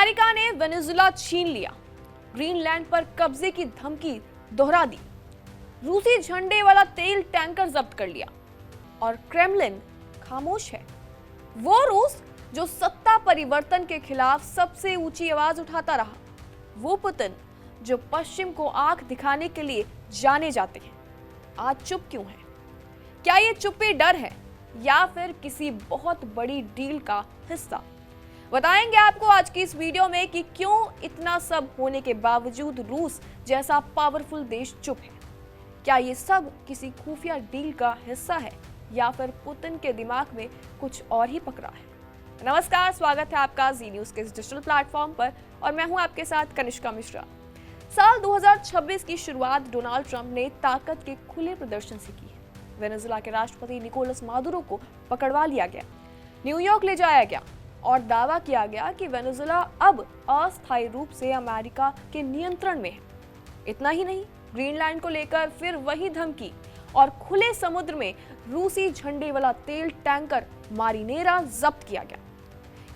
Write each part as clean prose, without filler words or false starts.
America ने Venezuela छीन लिया, ग्रीनलैंड पर कब्जे की धमकी दोहरा दी, रूसी झंडे वाला तेल टैंकर जब्त कर लिया और क्रेमलिन खामोश है। वो रूस जो सत्ता परिवर्तन के खिलाफ सबसे ऊंची आवाज उठाता रहा, वो पुतिन जो पश्चिम को आंख दिखाने के लिए जाने जाते हैं, आज चुप क्यों है? क्या ये चुप्पी डर है या फिर किसी बहुत बड़ी डील का हिस्सा? बताएंगे आपको आज की इस वीडियो में कि क्यों इतना सब होने के बावजूद रूस जैसा पावरफुल देश चुप है। क्या ये सब किसी खुफिया डील का हिस्सा है या फिर पुतिन के दिमाग में कुछ और ही पकड़ा है? नमस्कार, स्वागत है आपका जी न्यूज के इस डिजिटल प्लेटफॉर्म पर और मैं हूं आपके साथ कनिष्का मिश्रा। साल 2026 की शुरुआत डोनाल्ड ट्रंप ने ताकत के खुले प्रदर्शन से की है। वेनेजुएला के राष्ट्रपति निकोलस मादुरो को पकड़वा लिया गया, न्यूयॉर्क ले जाया गया और दावा किया गया कि वेनेजुएला अब अस्थायी रूप से अमेरिका के नियंत्रण में है। इतना ही नहीं, ग्रीनलैंड को लेकर फिर वही धमकी और खुले समुद्र में रूसी झंडे वाला तेल टैंकर मारिनेरा जब्त किया गया।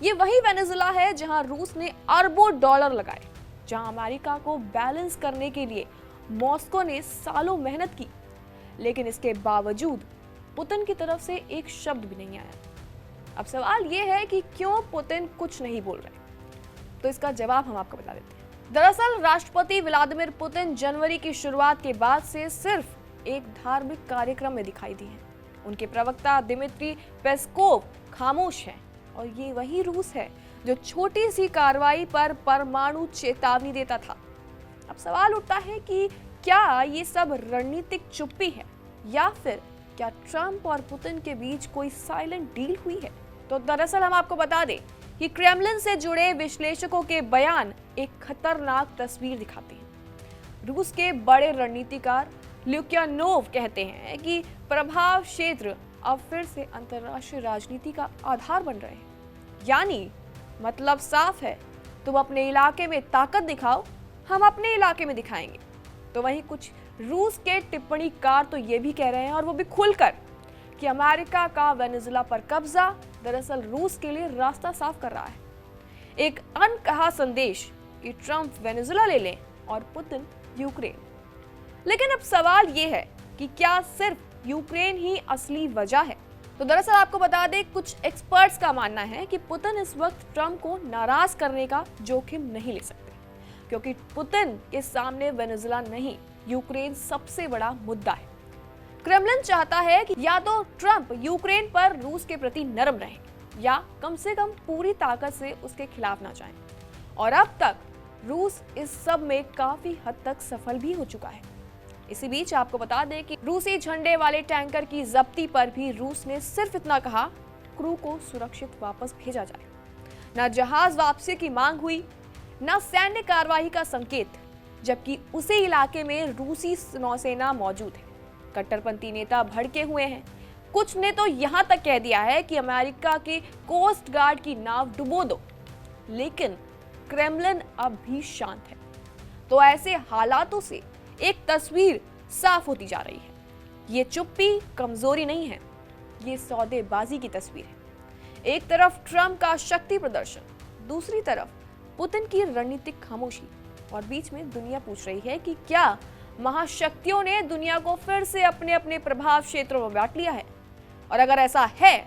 ये वही वेनेजुएला है जहां रूस ने अरबों डॉलर लगाए, जहां अमेरिका को बैलेंस करने के लिए मॉस्को ने सालों मेहनत की, लेकिन इसके बावजूद पुतिन की तरफ से एक शब्द भी नहीं आया। अब सवाल यह है कि क्यों पुतिन कुछ नहीं बोल रहे, तो इसका जवाब हम आपको बता देते हैं। दरअसल राष्ट्रपति व्लादिमीर पुतिन जनवरी की शुरुआत के बाद से सिर्फ एक धार्मिक कार्यक्रम में दिखाई दी हैं। उनके प्रवक्ता दिमित्री पेस्कोव खामोश हैं और ये वही रूस है जो छोटी सी कार्रवाई पर परमाणु चेतावनी देता था। अब सवाल उठता है कि क्या ये सब रणनीतिक चुप्पी है या फिर क्या ट्रंप और पुतिन के बीच कोई साइलेंट डील हुई है? तो दरअसल हम आपको बता दें कि क्रेमलिन से जुड़े विश्लेषकों के बयान एक खतरनाक तस्वीर दिखाते हैं। रूस के बड़े रणनीतिकार ल्यूक्यानोव कहते हैं कि प्रभाव क्षेत्र अब फिर से अंतर्राष्ट्रीय राजनीति का आधार बन रहे हैं। यानी मतलब साफ है, तुम अपने इलाके में ताकत दिखाओ, हम अपने इलाके में दिखाएंगे। तो वहीं कुछ रूस के टिप्पणीकार तो ये भी कह रहे हैं, और वो भी खुलकर, कि अमेरिका का वेनेजुएला पर कब्जा दरअसल रूस के लिए रास्ता साफ कर रहा है। एक अनकहा संदेश कि ट्रंप वेनेजुएला ले लें और पुतिन यूक्रेन। लेकिन अब सवाल ये है कि क्या सिर्फ यूक्रेन ही असली वजह है? तो दरअसल आपको बता दें, कुछ एक्सपर्ट्स का मानना है कि पुतिन इस वक्त ट्रंप को नाराज करने का जोखिम नहीं ले सकते, क्योंकि पुतिन के सामने वेनेजुएला नहीं, यूक्रेन सबसे बड़ा मुद्दा है। क्रेमलिन चाहता है कि या तो ट्रंप यूक्रेन पर रूस के प्रति नरम रहे या कम से कम पूरी ताकत से उसके खिलाफ ना जाए। और अब तक रूस इस सब में काफी हद तक सफल भी हो चुका है। इसी बीच आपको बता दें कि रूसी झंडे वाले टैंकर की जब्ती पर भी रूस ने सिर्फ इतना कहा, क्रू को सुरक्षित वापस भेजा जाए। न जहाज वापसी की मांग हुई, न सैन्य कार्रवाई का संकेत, जबकि उसी इलाके में रूसी नौसेना मौजूद है। कट्टरपंथी नेता भड़के हुए हैं। कुछ ने तो यहां तक कह दिया है कि अमेरिका के कोस्ट गार्ड की नाव डुबो दो, लेकिन क्रेमलिन अब भी शांत है। तो ऐसे हालातों से एक तस्वीर साफ होती जा रही है। ये चुप्पी कमजोरी नहीं है, ये सौदेबाजी की तस्वीर है। एक तरफ ट्रंप का शक्ति प्रदर्शन, दूसरी तरफ पुतिन की रणनीतिक खामोशी, और बीच में दुनिया पूछ रही है कि क्या महाशक्तियों ने दुनिया को फिर से अपने अपने प्रभाव क्षेत्रों में बांट लिया है? और अगर ऐसा है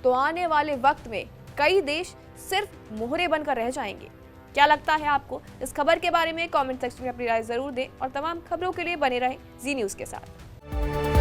तो आने वाले वक्त में कई देश सिर्फ मोहरे बनकर रह जाएंगे। क्या लगता है आपको? इस खबर के बारे में कमेंट सेक्शन में अपनी राय जरूर दें और तमाम खबरों के लिए बने रहें जी न्यूज के साथ।